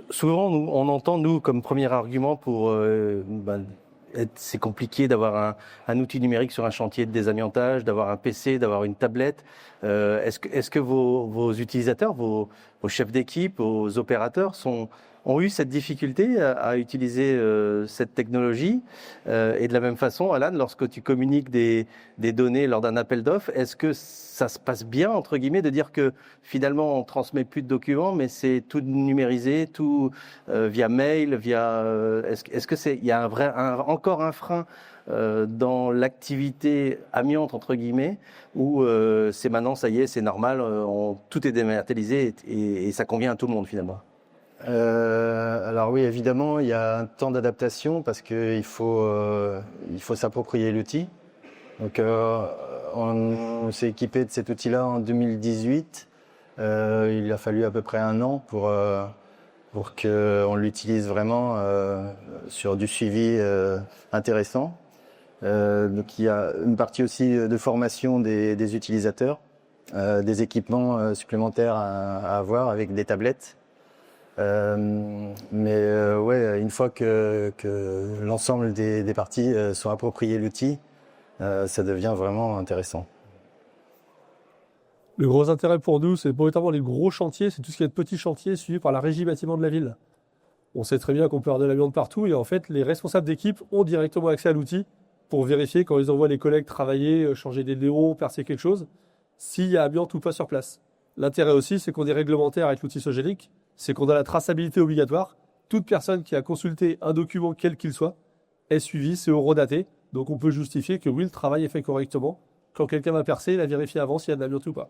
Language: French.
Souvent, on entend, nous, comme premier argument pour c'est compliqué d'avoir un outil numérique sur un chantier de désamiantage, d'avoir un PC, d'avoir une tablette. Est-ce que vos utilisateurs, vos chefs d'équipe, vos opérateurs ont eu cette difficulté à utiliser cette technologie? Et de la même façon, Alan, lorsque tu communiques des données lors d'un appel d'offres, est-ce que ça se passe bien, entre guillemets, de dire que finalement on transmet plus de documents, mais c'est tout numérisé, tout via mail, est-ce que il y a encore un frein dans l'activité amiante, entre guillemets, où c'est maintenant, ça y est, c'est normal, tout est dématérialisé et ça convient à tout le monde finalement? Alors oui, évidemment, il y a un temps d'adaptation parce qu'il faut s'approprier l'outil. Donc, on s'est équipé de cet outil-là en 2018. Il a fallu à peu près un an pour qu'on l'utilise vraiment sur du suivi intéressant. Donc, il y a une partie aussi de formation des utilisateurs, des équipements supplémentaires à avoir avec des tablettes. Ouais, une fois que l'ensemble des parties sont appropriées l'outil, ça devient vraiment intéressant. Le gros intérêt pour nous, c'est notamment les gros chantiers, c'est tout ce qui est de petits chantiers suivis par la régie bâtiment de la ville. On sait très bien qu'on peut avoir de l'amiante partout et en fait, les responsables d'équipe ont directement accès à l'outil pour vérifier quand ils envoient les collègues travailler, changer des néons, percer quelque chose, s'il y a amiante ou pas sur place. L'intérêt aussi, c'est qu'on est réglementaire avec l'outil Sogelic, c'est qu'on a la traçabilité obligatoire. Toute personne qui a consulté un document, quel qu'il soit, est suivie, c'est horodaté. Donc on peut justifier que oui, le travail est fait correctement. Quand quelqu'un va percer, il a vérifié avant s'il y a de l'amiante ou pas.